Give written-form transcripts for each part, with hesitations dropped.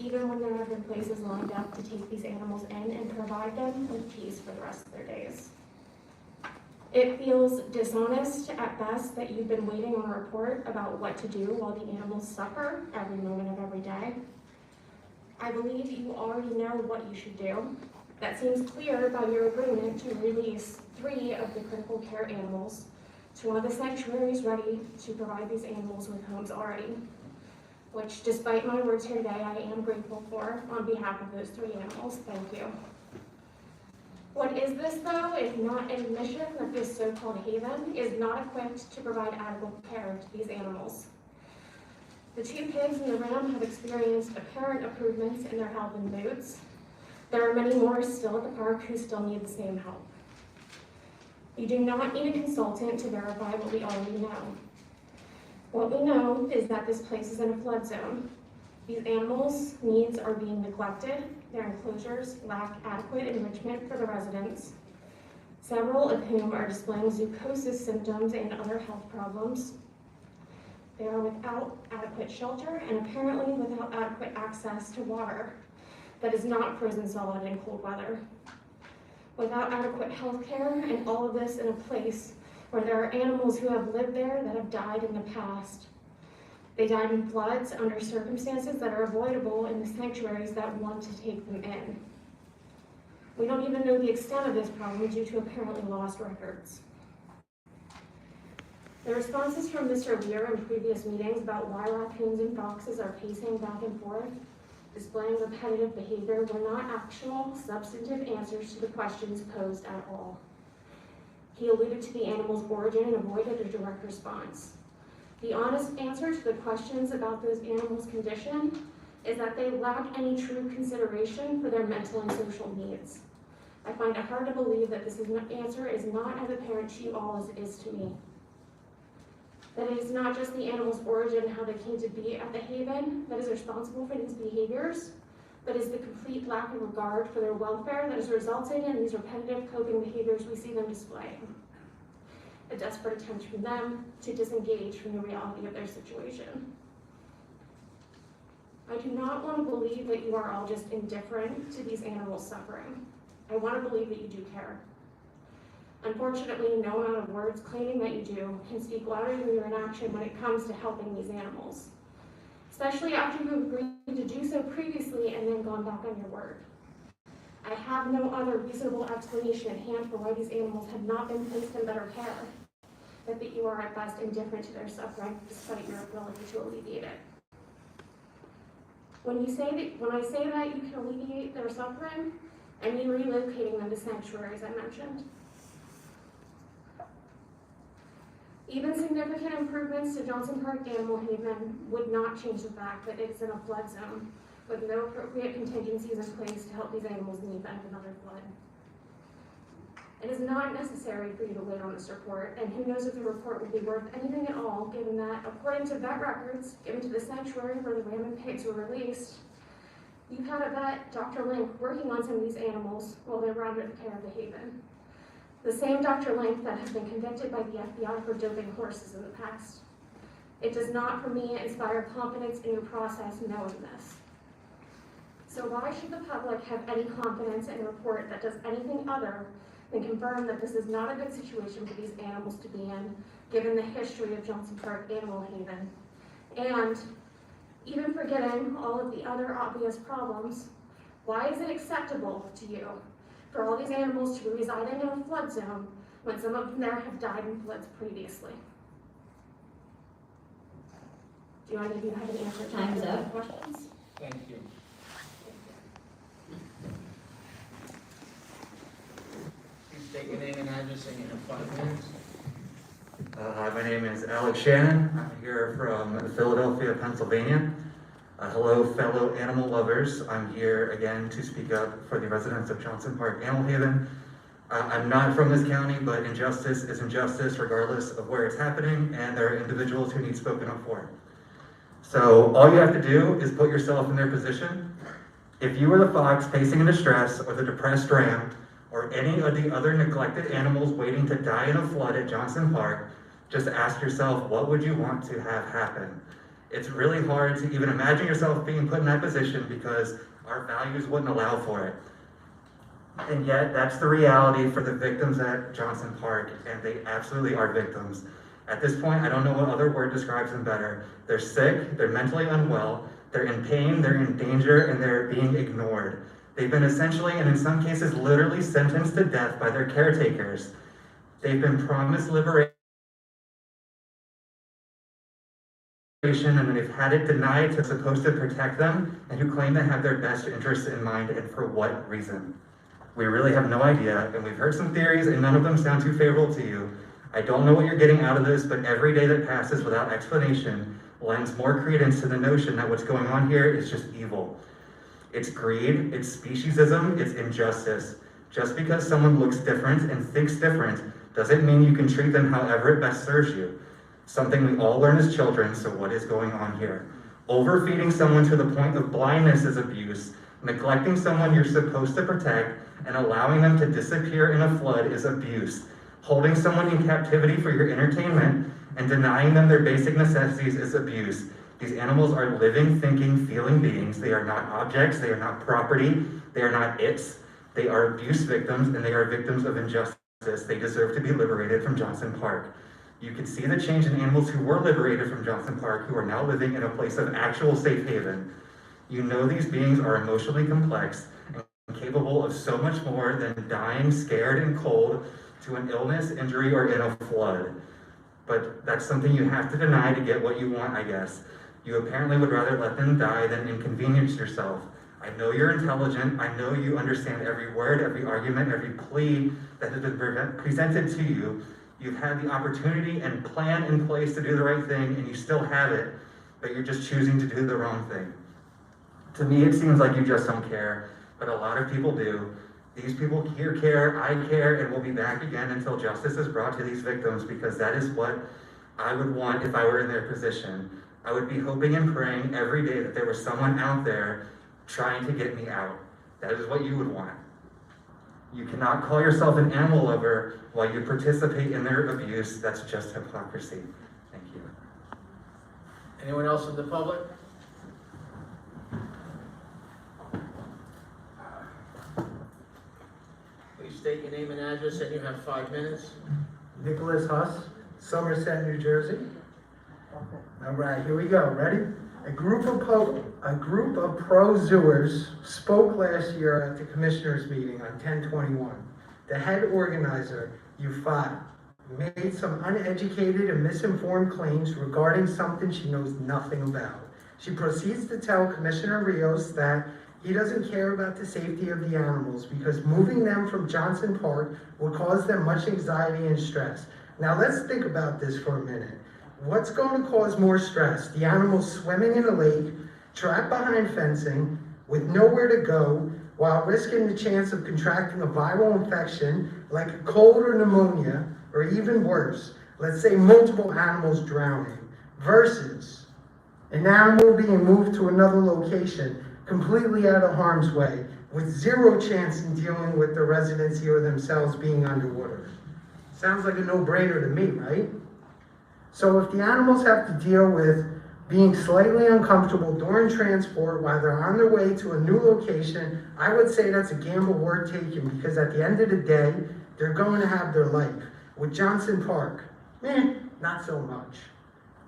even when there have been places lined up to take these animals in and provide them with peace for the rest of their days. It feels dishonest at best that you've been waiting on a report about what to do while the animals suffer every moment of every day. I believe you already know what you should do. That seems clear by your agreement to release 3 of the critical care animals to one of the sanctuaries ready to provide these animals with homes already, which, despite my words here today, I am grateful for on behalf of those 3 animals. Thank you. What is this, though, if not an admission that this so-called haven is not equipped to provide adequate care to these animals? The 2 pigs and the ram have experienced apparent improvements in their health and moods. There are many more still at the park who still need the same help. You do not need a consultant to verify what we already know. What we know is that this place is in a flood zone. These animals' needs are being neglected. Their enclosures lack adequate enrichment for the residents, several of whom are displaying zoonosis symptoms and other health problems. They are without adequate shelter and apparently without adequate access to water that is not frozen solid in cold weather. Without adequate health care, and all of this in a place where there are animals who have lived there that have died in the past. They died in floods under circumstances that are avoidable in the sanctuaries that want to take them in. We don't even know the extent of this problem due to apparently lost records. The responses from Mr. Lear in previous meetings about why raccoons and foxes are pacing back and forth, displaying repetitive behavior, were not actual, substantive answers to the questions posed at all. He alluded to the animal's origin and avoided a direct response. The honest answer to the questions about those animals' condition is that they lack any true consideration for their mental and social needs. I find it hard to believe that this answer is not as apparent to you all as it is to me. That it is not just the animal's origin and how they came to be at the haven that is responsible for these behaviors, but is the complete lack of regard for their welfare that is resulting in these repetitive coping behaviors we see them display. A desperate attempt from them to disengage from the reality of their situation. I do not want to believe that you are all just indifferent to these animals' suffering. I want to believe that you do care. Unfortunately, no amount of words claiming that you do can speak louder than your inaction when it comes to helping these animals, especially after you agreed to do so previously and then gone back on your word. I have no other reasonable explanation at hand for why these animals have not been placed in better care, but that you are at best indifferent to their suffering despite your ability to alleviate it. When I say that you can alleviate their suffering, I mean relocating them to sanctuaries I mentioned. Even significant improvements to Johnson Park Animal Haven would not change the fact that it's in a flood zone with no appropriate contingencies in place to help these animals in the event of another flood. It is not necessary for you to wait on this report, and who knows if the report will be worth anything at all, given that, according to vet records given to the sanctuary where the ram and pigs were released, you've had a vet, Dr. Link, working on some of these animals while they were under the care of the haven. The same Dr. Link that has been convicted by the FBI for doping horses in the past. It does not, for me, inspire confidence in your process knowing this. So why should the public have any confidence in a report that does anything other than confirm that this is not a good situation for these animals to be in, given the history of Johnson Park Animal Haven? And even forgetting all of the other obvious problems, why is it acceptable to you for all these animals to be residing in a flood zone when some of them there have died in floods previously? Do any of you have an answer to Time's any up. questions? Thank you. Please state your name and address and your 5 minutes. Hi, my name is Alex Shannon. I'm here from Philadelphia, Pennsylvania. Hello, fellow animal lovers. I'm here again to speak up for the residents of Johnson Park Animal Haven. I'm not from this county, but injustice is injustice regardless of where it's happening, and there are individuals who need spoken up for. So all you have to do is put yourself in their position. If you were the fox pacing in distress, or the depressed ram, or any of the other neglected animals waiting to die in a flood at Johnson Park, just ask yourself, what would you want to have happen? It's really hard to even imagine yourself being put in that position because our values wouldn't allow for it. And yet, that's the reality for the victims at Johnson Park, and they absolutely are victims. At this point, I don't know what other word describes them better. They're sick, they're mentally unwell, they're in pain, they're in danger, and they're being ignored. They've been essentially, and in some cases, literally sentenced to death by their caretakers. They've been promised liberation, and they've had it denied to supposed to protect them, and who claim to have their best interests in mind, and for what reason? We really have no idea, and we've heard some theories, and none of them sound too favorable to you. I don't know what you're getting out of this, but every day that passes without explanation lends more credence to the notion that what's going on here is just evil. It's greed, it's speciesism, it's injustice. Just because someone looks different and thinks different doesn't mean you can treat them however it best serves you. Something we all learn as children, so what is going on here? Overfeeding someone to the point of blindness is abuse. Neglecting someone you're supposed to protect and allowing them to disappear in a flood is abuse. Holding someone in captivity for your entertainment and denying them their basic necessities is abuse. These animals are living, thinking, feeling beings. They are not objects, they are not property, they are not its. They are abuse victims, and they are victims of injustice. They deserve to be liberated from Johnson Park. You can see the change in animals who were liberated from Johnson Park, who are now living in a place of actual safe haven. You know these beings are emotionally complex and capable of so much more than dying scared and cold to an illness, injury, or in a flood. But that's something you have to deny to get what you want, I guess. You apparently would rather let them die than inconvenience yourself. I know you're intelligent. I know you understand every word, every argument, every plea that has been presented to you. You've had the opportunity and plan in place to do the right thing, and you still have it, but you're just choosing to do the wrong thing. To me, it seems like you just don't care, but a lot of people do. These people here care, I care, and we'll be back again until justice is brought to these victims, because that is what I would want if I were in their position. I would be hoping and praying every day that there was someone out there trying to get me out. That is what you would want. You cannot call yourself an animal lover while you participate in their abuse. That's just hypocrisy. Thank you. Anyone else in the public? Please state your name and address, and you have 5 minutes. Nicholashuss, Somerset, New Jersey. All right, here we go. Ready? A group of pro-zooers spoke last year at the Commissioners meeting on 10/21. The head organizer, Ufat, made some uneducated and misinformed claims regarding something she knows nothing about. She proceeds to tell Commissioner Rios that he doesn't care about the safety of the animals because moving them from Johnson Park will cause them much anxiety and stress. Now let's think about this for a minute. What's going to cause more stress? The animals swimming in a lake, trapped behind fencing, with nowhere to go, while risking the chance of contracting a viral infection like a cold or pneumonia, or even worse, let's say multiple animals drowning, versus an animal being moved to another location completely out of harm's way, with zero chance in dealing with the residents or themselves being underwater. Sounds like a no-brainer to me, right? So if the animals have to deal with being slightly uncomfortable during transport while they're on their way to a new location, I would say that's a gamble worth taking, because at the end of the day, they're going to have their life. With Johnson Park, not so much.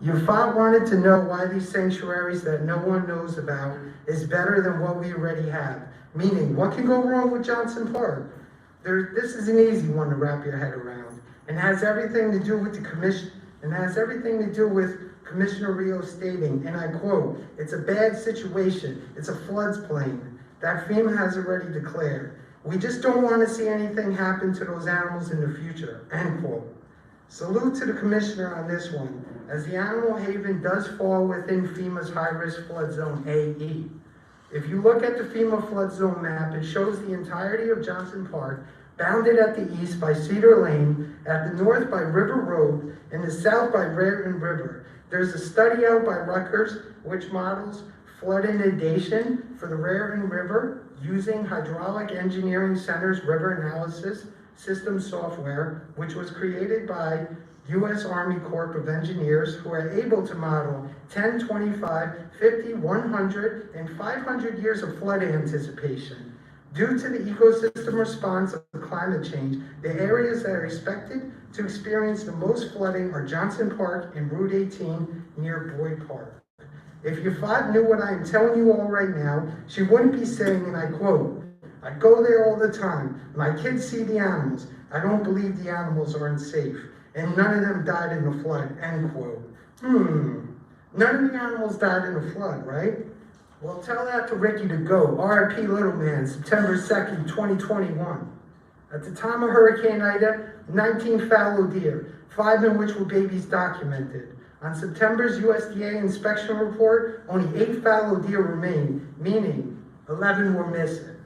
Ufat wanted to know why these sanctuaries that no one knows about is better than what we already have. Meaning, what can go wrong with Johnson Park? This is an easy one to wrap your head around, and has everything to do with the commission. And has everything to do with Commissioner Rios stating, and I quote, "It's a bad situation. It's a floodplain that FEMA has already declared. We just don't want to see anything happen to those animals in the future," end quote. Salute to the commissioner on this one, as the animal haven does fall within FEMA's high-risk flood zone AE. If you look at the FEMA flood zone map, it shows the entirety of Johnson Park, bounded at the east by Cedar Lane, at the north by River Road, and the south by Raritan River. There's a study out by Rutgers which models flood inundation for the Raritan River using Hydraulic Engineering Center's river analysis system software, which was created by U.S. Army Corps of Engineers who are able to model 10, 25, 50, 100, and 500 years of flood anticipation. Due to the ecosystem response of climate change, the areas that are expected to experience the most flooding are Johnson Park and Route 18 near Boyd Park. If your FOD knew what I am telling you all right now, she wouldn't be saying, and I quote, "I go there all the time. My kids see the animals. I don't believe the animals are unsafe. And none of them died in the flood," end quote. None of the animals died in the flood, right? Well, tell that to Ricky to go. R.I.P. Little Man, September 2nd, 2021. At the time of Hurricane Ida, 19 fallow deer, 5 in which were babies documented. On September's USDA inspection report, only 8 fallow deer remained, meaning 11 were missing.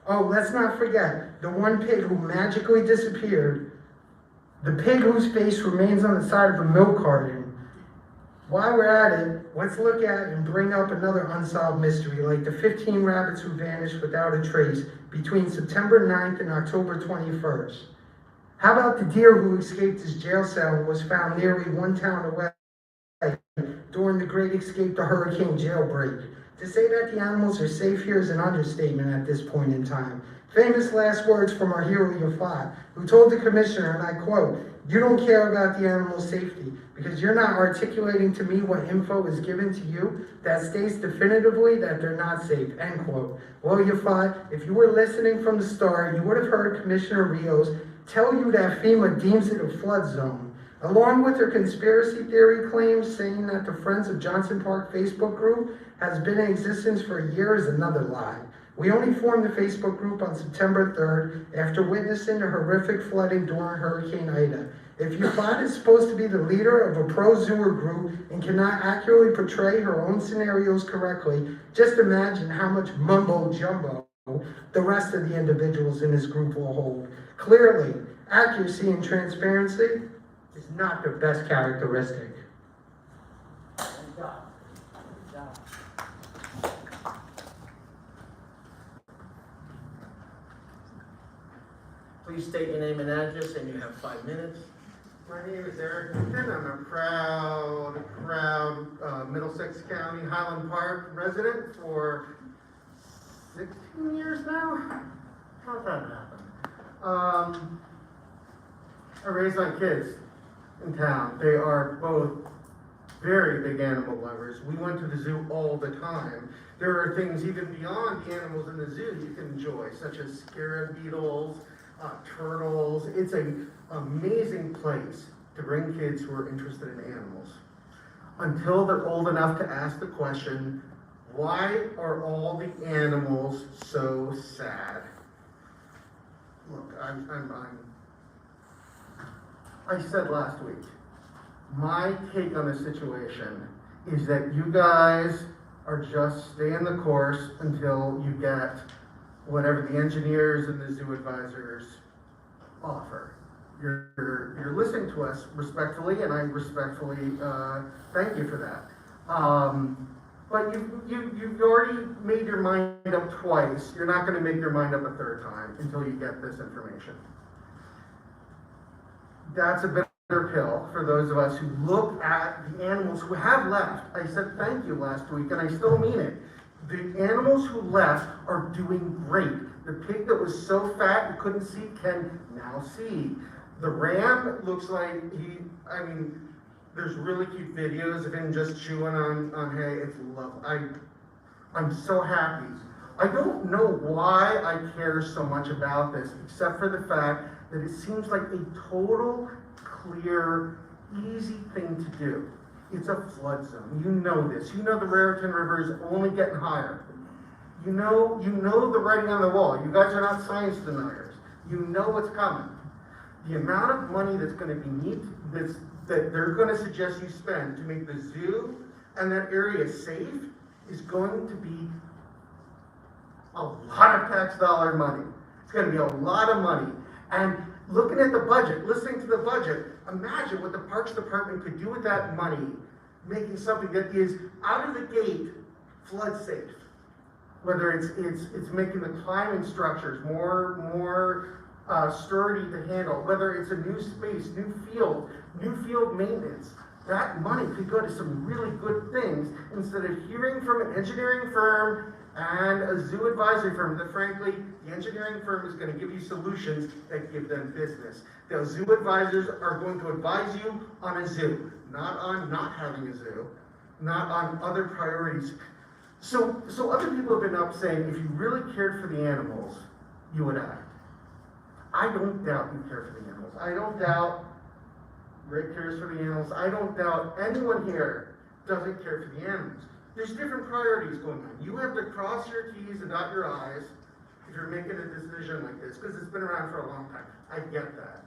Oh, let's not forget the one pig who magically disappeared, the pig whose face remains on the side of a milk carton. While we're at it, let's look at and bring up another unsolved mystery, like the 15 rabbits who vanished without a trace between September 9th and October 21st. How about the deer who escaped his jail cell and was found nearly 1 town away during the Great Escape to Hurricane jailbreak? To say that the animals are safe here is an understatement at this point in time. Famous last words from our hero Yafat, who told the commissioner, and I quote, "You don't care about the animal's safety because you're not articulating to me what info is given to you that states definitively that they're not safe," end quote. Well, Yafat, if you were listening from the start, you would have heard Commissioner Rios tell you that FEMA deems it a flood zone. Along with her conspiracy theory claims saying that the Friends of Johnson Park Facebook group has been in existence for a year is another lie. We only formed the Facebook group on September 3rd after witnessing the horrific flooding during Hurricane Ida. If Yafat is supposed to be the leader of a pro-zooer group and cannot accurately portray her own scenarios correctly, just imagine how much mumbo-jumbo the rest of the individuals in this group will hold. Clearly, accuracy and transparency is not their best characteristic. Please state your name and address, and you have 5 minutes. My name is Eric Newton. I'm a proud Middlesex County Highland Park resident for 16 years now. How's that happen? I raised my kids in town. They are both very big animal lovers. We went to the zoo all the time. There are things even beyond the animals in the zoo you can enjoy, such as scarab beetles, turtles. It's an amazing place to bring kids who are interested in animals. Until they're old enough to ask the question, why are all the animals so sad? Look, I said last week, my take on the situation is that you guys are just staying the course until you get whatever the engineers and the zoo advisors offer. You're listening to us respectfully, and I respectfully thank you for that. But you've already made your mind up twice. You're not going to make your mind up a third time until you get this information. That's a bitter pill for those of us who look at the animals who have left. I said thank you last week, and I still mean it. The animals who left are doing great. The pig that was so fat you couldn't see can now see. The ram looks like there's really cute videos of him just chewing on hay. It's lovely. I'm so happy. I don't know why I care so much about this, except for the fact that it seems like a total, clear, easy thing to do. It's a flood zone. You know this. You know the Raritan River is only getting higher. You know the writing on the wall. You guys are not science deniers. You know what's coming. The amount of money that's going to be that they're going to suggest you spend to make the zoo and that area safe is going to be a lot of tax dollar money. It's going to be a lot of money. And looking at the budget, listening to the budget, imagine what the Parks Department could do with that money, making something that is out of the gate flood safe. Whether it's making the climbing structures more sturdy to handle, whether it's a new space, new field maintenance. That money could go to some really good things instead of hearing from an engineering firm and a zoo advisory firm that frankly, the engineering firm is going to give you solutions that give them business. The zoo advisors are going to advise you on a zoo, not on not having a zoo, not on other priorities. So other people have been up saying, if you really cared for the animals, you would act. I don't doubt you care for the animals. I don't doubt Rick cares for the animals. I don't doubt anyone here doesn't care for the animals. There's different priorities going on. You have to cross your T's and dot your I's if you're making a decision like this, because it's been around for a long time. I get that.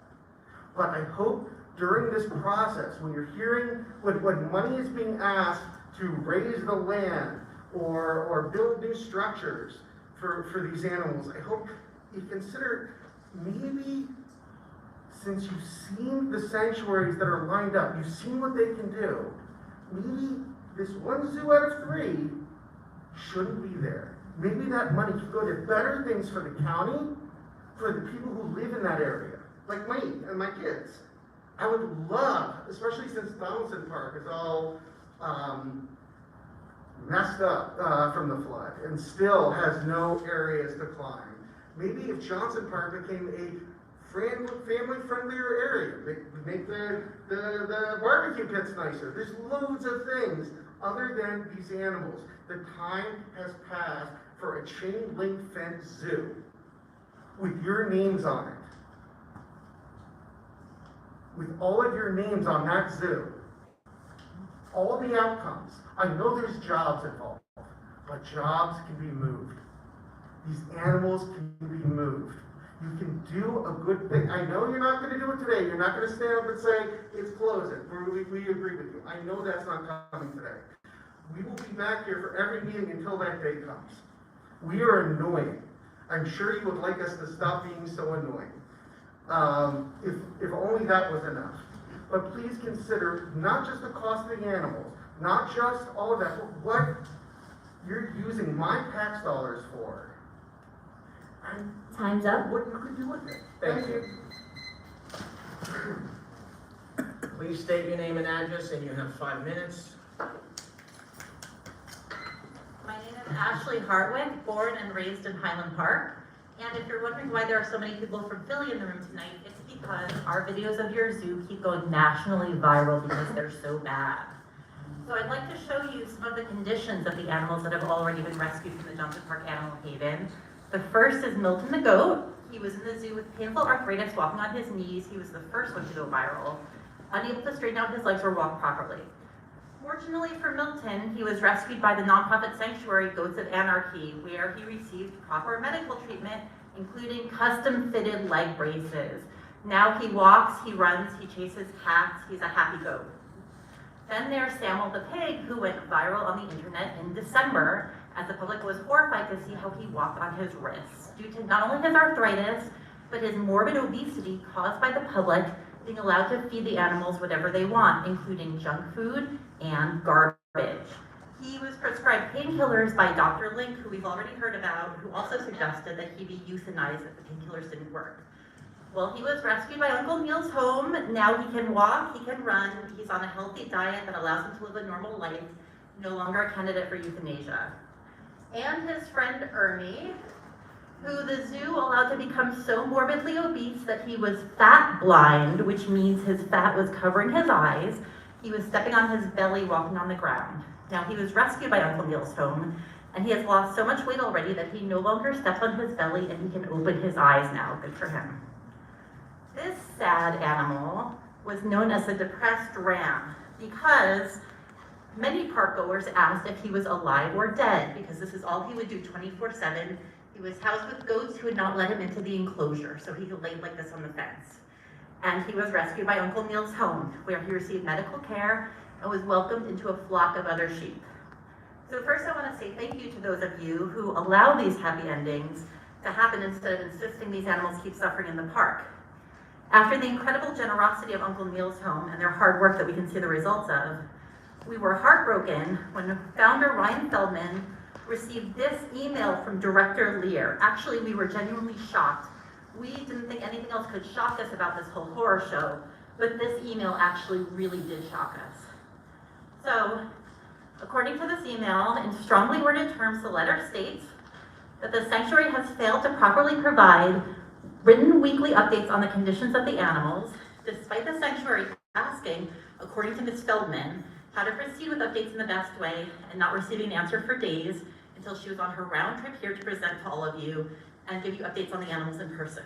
But I hope during this process, when you're hearing, when money is being asked to raise the land or build new structures for these animals, I hope you consider maybe, since you've seen the sanctuaries that are lined up, you've seen what they can do, maybe this one zoo out of 3 shouldn't be there. Maybe that money could go to better things for the county, for the people who live in that area, like me and my kids. I would love, especially since Donaldson Park is all messed up from the flood and still has no areas to climb. Maybe if Johnson Park became a family-friendlier area, make the barbecue pits nicer. There's loads of things other than these animals. The time has passed for a chain-link fence zoo with your names on it. With all of your names on that zoo. All the outcomes. I know there's jobs involved, but jobs can be moved. These animals can be moved. You can do a good thing. I know you're not going to do it today. You're not going to stand up and say, it's closing. We agree with you. I know that's not coming today. We will be back here for every meeting until that day comes. We are annoying. I'm sure you would like us to stop being so annoying. If only that was enough. But please consider not just the cost of the animals, not just all of that, but what you're using my tax dollars for. And Time's up. what you could do with it. Thank you. Please state your name and address, and you have 5 minutes. My name is Ashley Hartwick, born and raised in Highland Park. And if you're wondering why there are so many people from Philly in the room tonight, it's because our videos of your zoo keep going nationally viral because they're so bad. So I'd like to show you some of the conditions of the animals that have already been rescued from the Johnson Park Animal Haven. The first is Milton the goat. He was in the zoo with painful arthritis, walking on his knees. He was the first one to go viral, unable to straighten out his legs or walk properly. Fortunately for Milton, he was rescued by the nonprofit sanctuary Goats of Anarchy, where he received proper medical treatment, including custom-fitted leg braces. Now he walks, he runs, he chases cats, he's a happy goat. Then there's Samuel the pig, who went viral on the internet in December, as the public was horrified to see how he walked on his wrists, due to not only his arthritis, but his morbid obesity caused by the public being allowed to feed the animals whatever they want, including junk food and garbage. He was prescribed painkillers by Dr. Link, who we've already heard about, who also suggested that he be euthanized if the painkillers didn't work. Well, he was rescued by Uncle Neil's home. Now he can walk, he can run, he's on a healthy diet that allows him to live a normal life, no longer a candidate for euthanasia. And his friend Ernie, who the zoo allowed to become so morbidly obese that he was fat blind, which means his fat was covering his eyes. He was stepping on his belly, walking on the ground. Now he was rescued by Uncle Neil's home, and he has lost so much weight already that he no longer steps on his belly and he can open his eyes now. Good for him. This sad animal was known as the depressed ram because many park goers asked if he was alive or dead, because this is all he would do 24/7. He was housed with goats who would not let him into the enclosure, so he laid like this on the fence. And he was rescued by Uncle Neil's home, where he received medical care and was welcomed into a flock of other sheep. So first I want to say thank you to those of you who allow these happy endings to happen instead of insisting these animals keep suffering in the park. After the incredible generosity of Uncle Neil's home and their hard work that we can see the results of, we were heartbroken when founder Ryan Feldman received this email from Director Lear. Actually, we were genuinely shocked We didn't think anything else could shock us about this whole horror show, but this email actually really did shock us. So, according to this email, in strongly worded terms, the letter states that the sanctuary has failed to properly provide written weekly updates on the conditions of the animals, despite the sanctuary asking, according to Ms. Feldman, how to proceed with updates in the best way and not receiving an answer for days until she was on her round trip here to present to all of you and give you updates on the animals in person.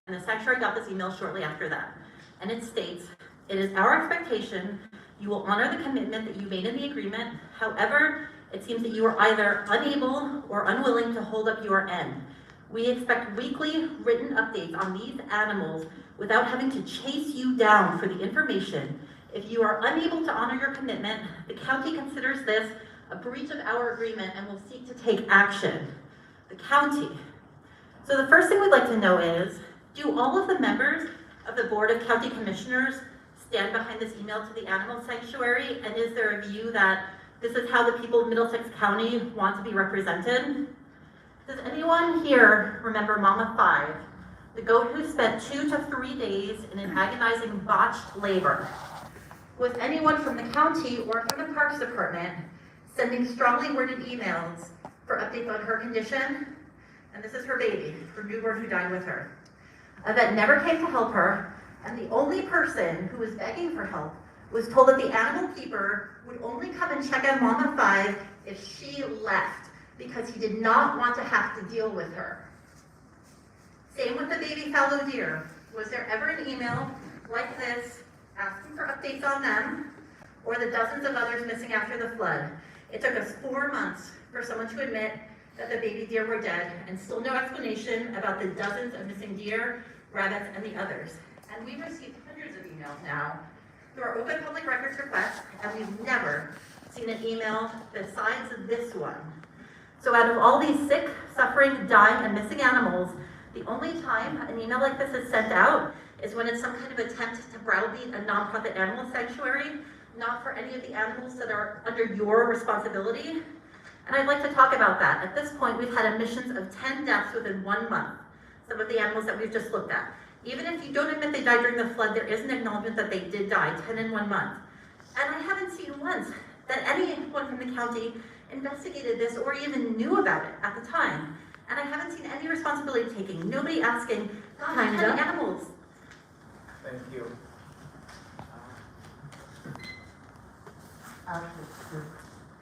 And the sanctuary got this email shortly after that. And it states, "It is our expectation you will honor the commitment that you made in the agreement. However, it seems that you are either unable or unwilling to hold up your end. We expect weekly written updates on these animals without having to chase you down for the information. If you are unable to honor your commitment, the county considers this a breach of our agreement and will seek to take action." The county. So the first thing we'd like to know is, do all of the members of the Board of County Commissioners stand behind this email to the animal sanctuary? And is there a view that this is how the people of Middlesex County want to be represented? Does anyone here remember Mama 5, the goat who spent 2 to 3 days in an agonizing botched labor? Was anyone from the county or from the Parks Department sending strongly worded emails for updates on her condition? And this is her baby, her newborn who died with her. A vet never came to help her, and the only person who was begging for help was told that the animal keeper would only come and check on Mama 5 if she left, because he did not want to have to deal with her. Same with the baby fallow deer. Was there ever an email like this asking for updates on them or the dozens of others missing after the flood? It took us 4 months for someone to admit that the baby deer were dead, and still no explanation about the dozens of missing deer, rabbits, and the others. And we've received hundreds of emails now through our open public records request, and we've never seen an email besides this one. So out of all these sick, suffering, dying, and missing animals, the only time an email like this is sent out is when it's some kind of attempt to browbeat a nonprofit animal sanctuary, not for any of the animals that are under your responsibility. And I'd like to talk about that. At this point, we've had admissions of 10 deaths within 1 month, some of the animals that we've just looked at. Even if you don't admit they died during the flood, there is an acknowledgement that they did die, 10 in 1 month. And I haven't seen once that anyone from the county investigated this or even knew about it at the time. And I haven't seen any responsibility taking, nobody asking, "God, 10 animals." Thank you.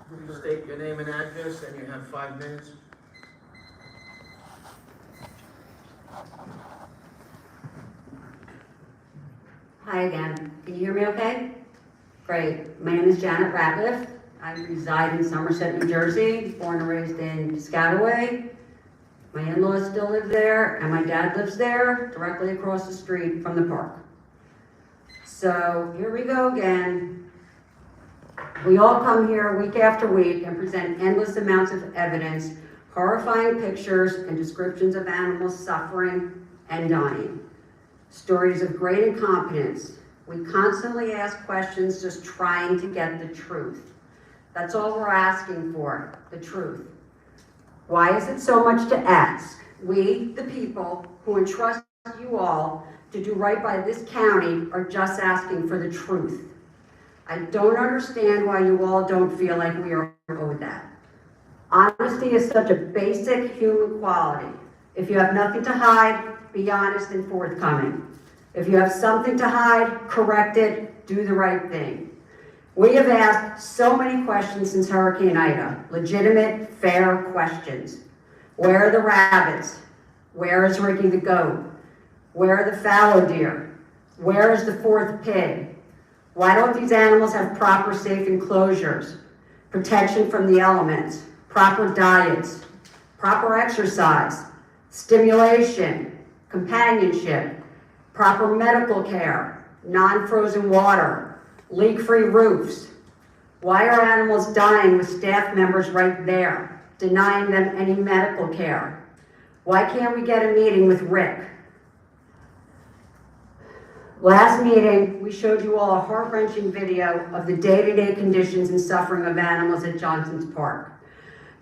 Please state your name and address, and you have 5 minutes. Hi again. Can you hear me okay? Great. My name is Janet Ratliff. I reside in Somerset, New Jersey, born and raised in Piscataway. My in-laws still live there, and my dad lives there, directly across the street from the park. So here we go again. We all come here week after week and present endless amounts of evidence, horrifying pictures and descriptions of animals suffering and dying. Stories of great incompetence. We constantly ask questions just trying to get the truth. That's all we're asking for, the truth. Why is it so much to ask? We, the people who entrust you all to do right by this county, are just asking for the truth. I don't understand why you all don't feel like we are owed that. Honesty is such a basic human quality. If you have nothing to hide, be honest and forthcoming. If you have something to hide, correct it, do the right thing. We have asked so many questions since Hurricane Ida, legitimate, fair questions. Where are the rabbits? Where is Ricky the goat? Where are the fallow deer? Where is the 4th pig? Why don't these animals have proper safe enclosures, protection from the elements, proper diets, proper exercise, stimulation, companionship, proper medical care, non-frozen water, leak-free roofs? Why are animals dying with staff members right there, denying them any medical care? Why can't we get a meeting with Rick? Last meeting, we showed you all a heart-wrenching video of the day-to-day conditions and suffering of animals at Johnson's Park.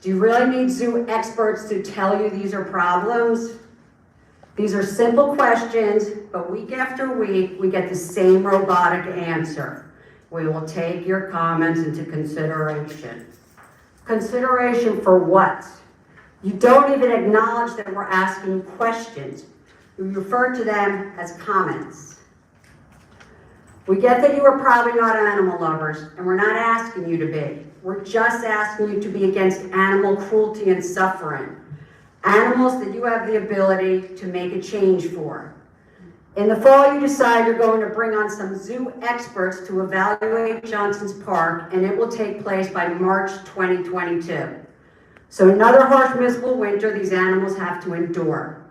Do you really need zoo experts to tell you these are problems? These are simple questions, but week after week, we get the same robotic answer. We will take your comments into consideration. Consideration for what? You don't even acknowledge that we're asking questions. You refer to them as comments. We get that you are probably not animal lovers, and we're not asking you to be. We're just asking you to be against animal cruelty and suffering. Animals that you have the ability to make a change for. In the fall, you decide you're going to bring on some zoo experts to evaluate Johnson's Park, and it will take place by March 2022. So another harsh, miserable winter these animals have to endure.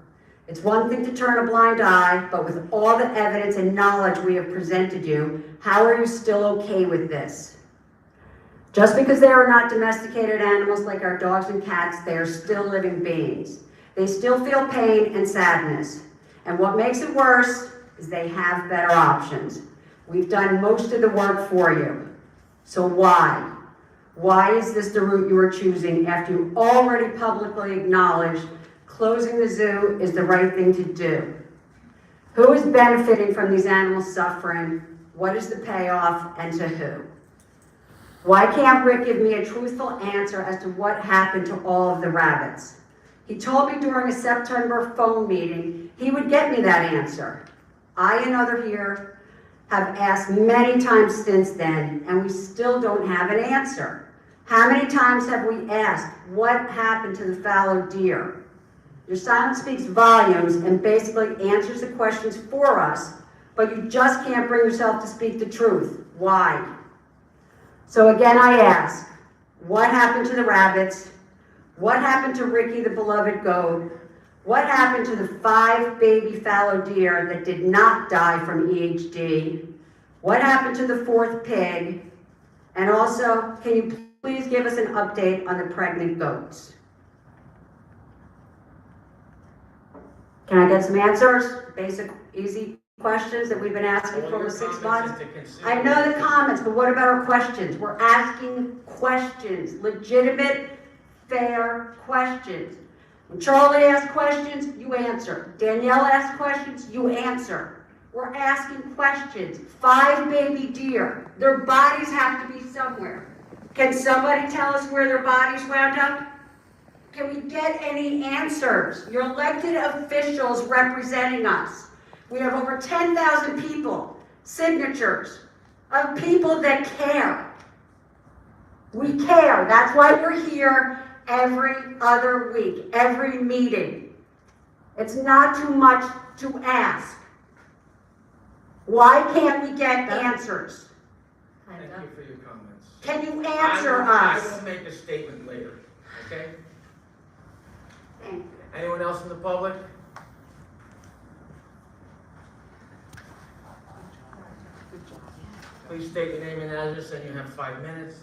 It's one thing to turn a blind eye, but with all the evidence and knowledge we have presented you, how are you still okay with this? Just because they are not domesticated animals like our dogs and cats, they are still living beings. They still feel pain and sadness. And what makes it worse is they have better options. We've done most of the work for you. So why? Why is this the route you are choosing after you already publicly acknowledged closing the zoo is the right thing to do? Who is benefiting from these animals suffering? What is the payoff, and to who? Why can't Rick give me a truthful answer as to what happened to all of the rabbits? He told me during a September phone meeting he would get me that answer. I and others here have asked many times since then, and we still don't have an answer. How many times have we asked, what happened to the fallow deer? Your silence speaks volumes and basically answers the questions for us, but you just can't bring yourself to speak the truth. Why? So again, I ask, what happened to the rabbits? What happened to Ricky, the beloved goat? What happened to the 5 baby fallow deer that did not die from EHD? What happened to the 4th pig? And also, can you please give us an update on the pregnant goats? Can I get some answers? Basic, easy questions that we've been asking for over 6 months. I know the comments, but what about our questions? We're asking questions, legitimate, fair questions. When Charlie asks questions, you answer. Danielle asks questions, you answer. We're asking questions. 5 baby deer. Their bodies have to be somewhere. Can somebody tell us where their bodies wound up? Can we get any answers? You're elected officials representing us. We have over 10,000 people, signatures of people that care. We care. That's why we're here every other week, every meeting. It's not too much to ask. Why can't we get answers? Thank you for your comments. Can you answer I us? will make a statement later, okay? Thank you. Anyone else in the public? Please state your name and address, and you have 5 minutes.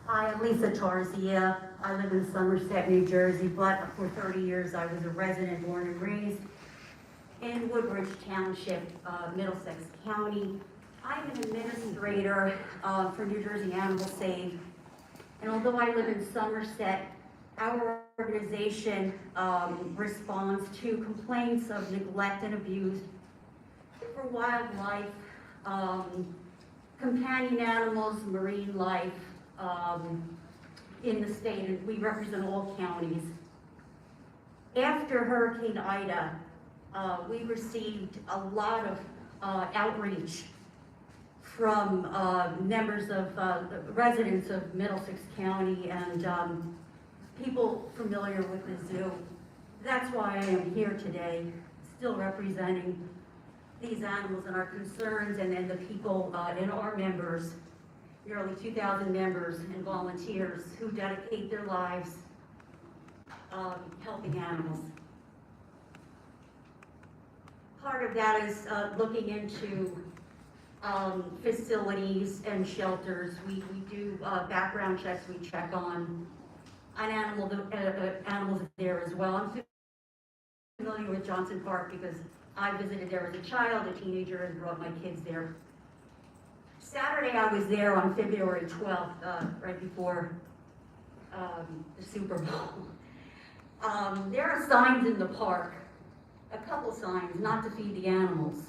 Hi, I'm Lisa Tarzia. I live in Somerset, New Jersey, but for 30 years I was a resident, born and raised in Woodbridge Township, Middlesex County. I'm an administrator for New Jersey Animal Save, and although I live in Somerset, our organization responds to complaints of neglect and abuse for wildlife, companion animals, marine life in the state, and we represent all counties. After Hurricane Ida, we received a lot of outreach from members of the residents of Middlesex County and people familiar with the zoo. That's why I am here today, still representing these animals and our concerns, and then the people and our members, nearly 2,000 members and volunteers who dedicate their lives helping animals. Part of that is looking into facilities and shelters. We do background checks. We check on animals there as well. I'm familiar with Johnson Park because I visited there as a child, a teenager, and brought my kids there. Saturday I was there on February 12th, right before the Super Bowl. There are signs in the park a couple signs, not to feed the animals.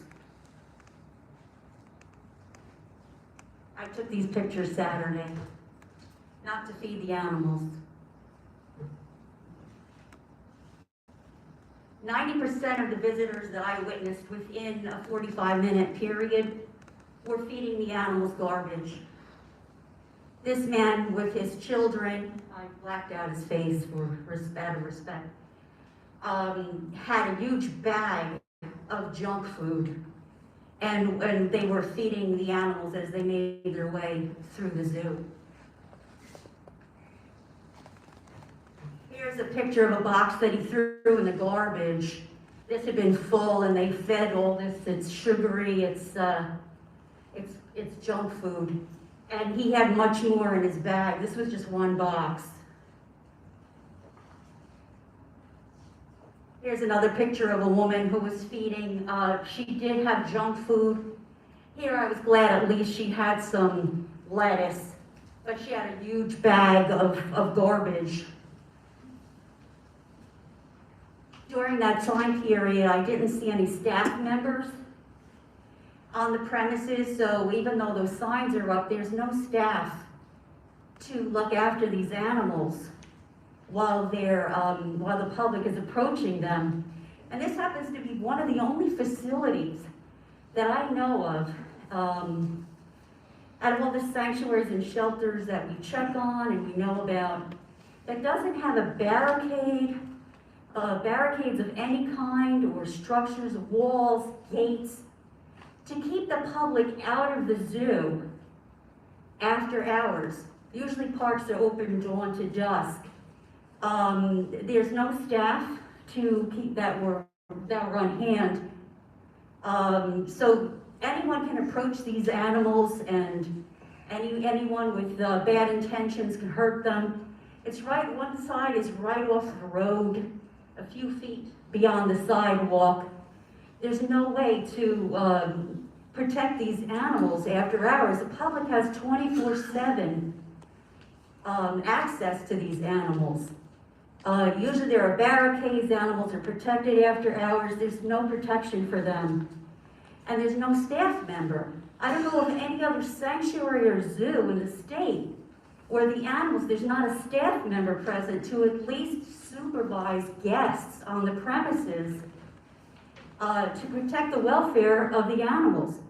I took these pictures Saturday, not to feed the animals. 90% of the visitors that I witnessed within a 45-minute period were feeding the animals garbage. This man with his children, I blacked out his face out of respect, had a huge bag of junk food, and they were feeding the animals as they made their way through the zoo. Here's a picture of a box that he threw in the garbage. This had been full, and they fed all this. It's sugary. It's junk food, and he had much more in his bag. This was just one box. Here's another picture of a woman who was feeding. She did have junk food. Here I was glad at least she had some lettuce, but she had a huge bag of garbage. During that time period, I didn't see any staff members on the premises, so even though those signs are up, there's no staff to look after these animals while the public is approaching them. And this happens to be one of the only facilities that I know of, out of all the sanctuaries and shelters that we check on and we know about, that doesn't have a barricades of any kind, or structures, walls, gates, to keep the public out of the zoo after hours. Usually parks are open dawn to dusk. There's no staff to keep that were on hand. So anyone can approach these animals, and anyone with bad intentions can hurt them. It's right, one side is right off the road, a few feet beyond the sidewalk. There's no way to protect these animals after hours. The public has 24/7 access to these animals. Usually there are barricades, animals are protected after hours. There's no protection for them. And there's no staff member. I don't know of any other sanctuary or zoo in the state where the animals, there's not a staff member present to at least supervise guests on the premises to protect the welfare of the animals.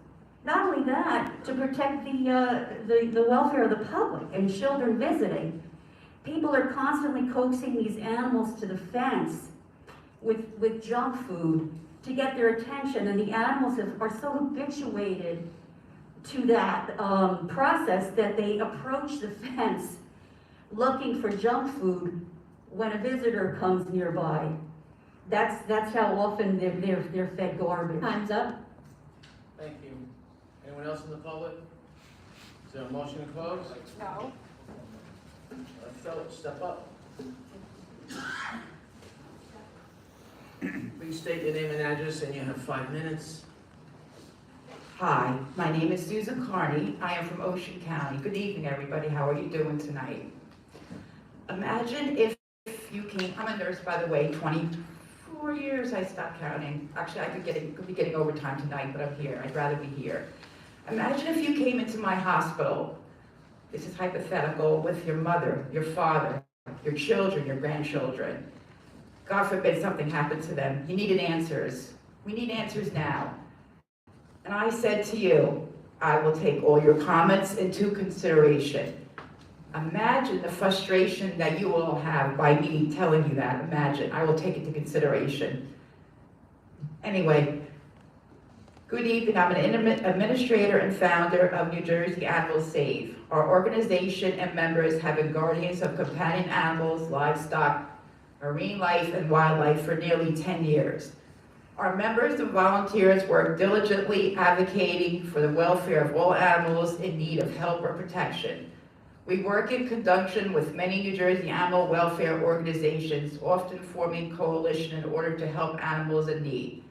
Not only that, to protect the welfare of the public and children visiting. People are constantly coaxing these animals to the fence with junk food to get their attention, and the animals are so habituated to that process that they approach the fence looking for junk food when a visitor comes nearby. That's how often they're fed garbage. Time's up. Thank you. Anyone else in the public? Is there a motion to close? No. Philip, step up. Please state your name and address, and you have 5 minutes. Hi, my name is Susan Carney. I am from Ocean County. Good evening, everybody. How are you doing tonight? Imagine if you came, I'm a nurse, by the way, 24 years I stopped counting. Actually, I could be getting overtime tonight, but I'm here. I'd rather be here. Imagine if you came into my hospital, this is hypothetical, with your mother, your father, your children, your grandchildren. God forbid something happened to them. You needed answers. We need answers now. And I said to you, I will take all your comments into consideration. Imagine the frustration that you all have by me telling you that. Imagine, I will take it into consideration. Anyway, good evening. I'm an administrator and founder of New Jersey Animal Save. Our organization and members have been guardians of companion animals, livestock, marine life, and wildlife for nearly 10 years. Our members and volunteers work diligently advocating for the welfare of all animals in need of help or protection. We work in conjunction with many New Jersey animal welfare organizations, often forming coalition in order to help animals in need.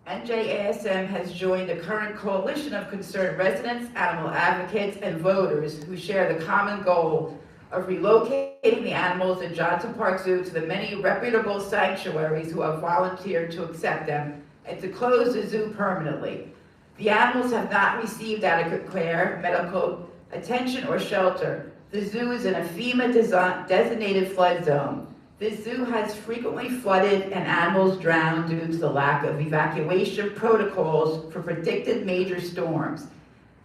NJASM has joined the current coalition of concerned residents, animal advocates, and voters who share the common goal of relocating the animals in Johnson Park Zoo to the many reputable sanctuaries who have volunteered to accept them and to close the zoo permanently. The animals have not received adequate care, medical attention, or shelter. The zoo is in a FEMA designated flood zone. The zoo has frequently flooded and animals drowned due to the lack of evacuation protocols for predicted major storms.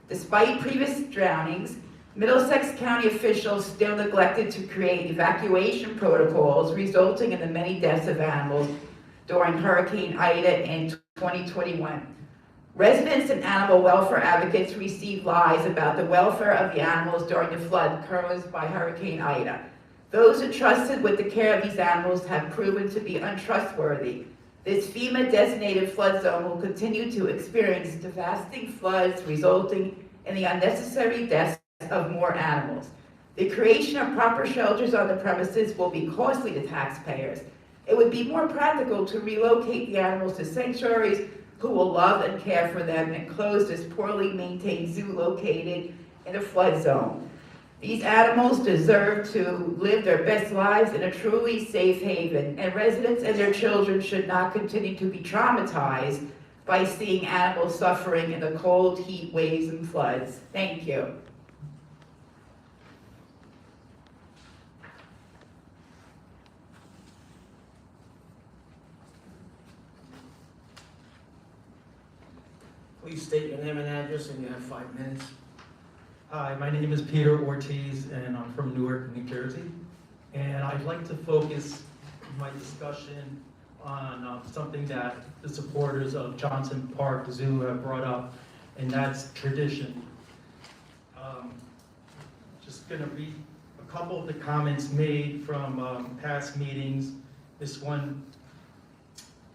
Despite previous drownings, Middlesex County officials still neglected to create evacuation protocols, resulting in the many deaths of animals during Hurricane Ida in 2021. Residents and animal welfare advocates received lies about the welfare of the animals during the flood caused by Hurricane Ida. Those entrusted with the care of these animals have proven to be untrustworthy. This FEMA designated flood zone will continue to experience devastating floods, resulting in the unnecessary deaths of more animals. The creation of proper shelters on the premises will be costly to taxpayers. It would be more practical to relocate the animals to sanctuaries who will love and care for them and close this poorly maintained zoo located in a flood zone. These animals deserve to live their best lives in a truly safe haven, and residents and their children should not continue to be traumatized by seeing animals suffering in the cold, heat waves and floods. Thank you. Please state your name and address, and you have 5 minutes. Hi, my name is Peter Ortiz, and I'm from Newark, New Jersey. And I'd like to focus my discussion on something that the supporters of Johnson Park Zoo have brought up, and that's tradition. Just going to read a couple of the comments made from past meetings. This one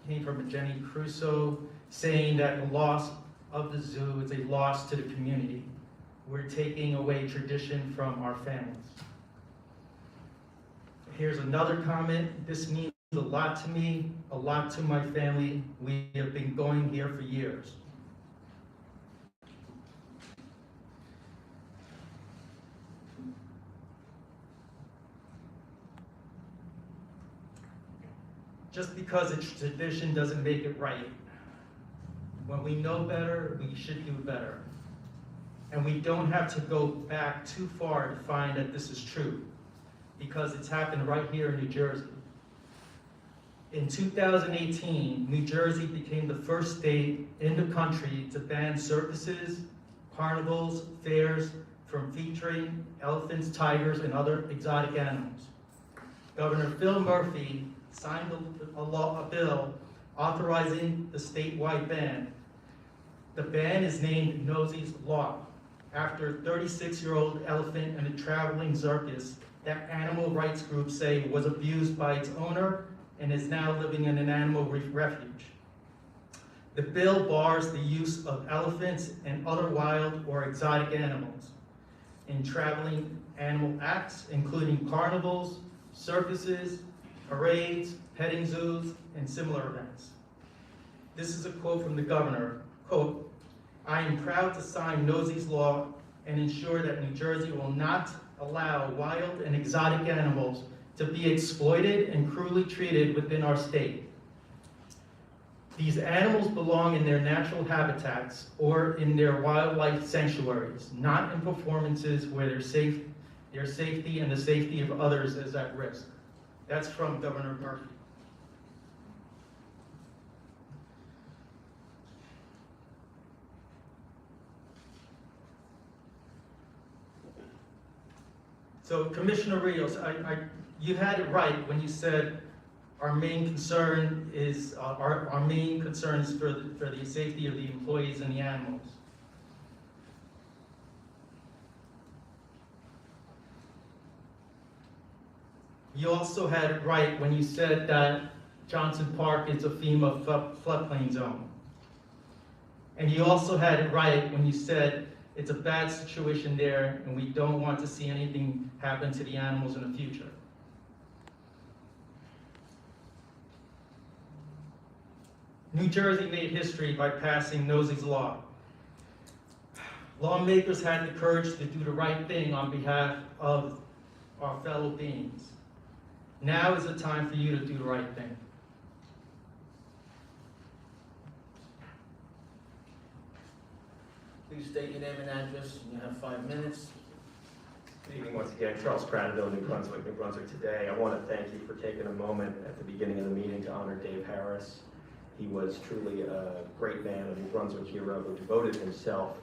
came from Jenny Crusoe, saying that the loss of the zoo is a loss to the community. We're taking away tradition from our families. Here's another comment. This means a lot to me, a lot to my family. We have been going here for years. Just because it's tradition doesn't make it right. When we know better, we should do better. And we don't have to go back too far to find that this is true, because it's happened right here in New Jersey. In 2018, New Jersey became the first state in the country to ban circuses, carnivals, fairs from featuring elephants, tigers, and other exotic animals. Governor Phil Murphy signed a bill authorizing the statewide ban. The ban is named Nosey's Law, after 36-year-old elephant in a traveling circus that animal rights groups say was abused by its owner and is now living in an animal refuge. The bill bars the use of elephants and other wild or exotic animals in traveling animal acts, including carnivals, circuses, parades, petting zoos, and similar events. This is a quote from the governor, quote, "I am proud to sign Nosey's Law and ensure that New Jersey will not allow wild and exotic animals to be exploited and cruelly treated within our state. These animals belong in their natural habitats or in their wildlife sanctuaries, not in performances where their safety and the safety of others is at risk." That's from Governor Murphy. So Commissioner Rios, you had it right when you said our main concern is for the safety of the employees and the animals. You also had it right when you said that Johnson Park is a FEMA floodplain zone. And you also had it right when you said it's a bad situation there and we don't want to see anything happen to the animals in the future. New Jersey made history by passing Nosey's Law. Lawmakers had the courage to do the right thing on behalf of our fellow beings. Now is the time for you to do the right thing. Please state your name and address, and you have 5 minutes. Good evening once again, Charles Cradaville, New Brunswick, New Brunswick Today. I want to thank you for taking a moment at the beginning of the meeting to honor Dave Harris. He was truly a great man, a New Brunswick hero who devoted himself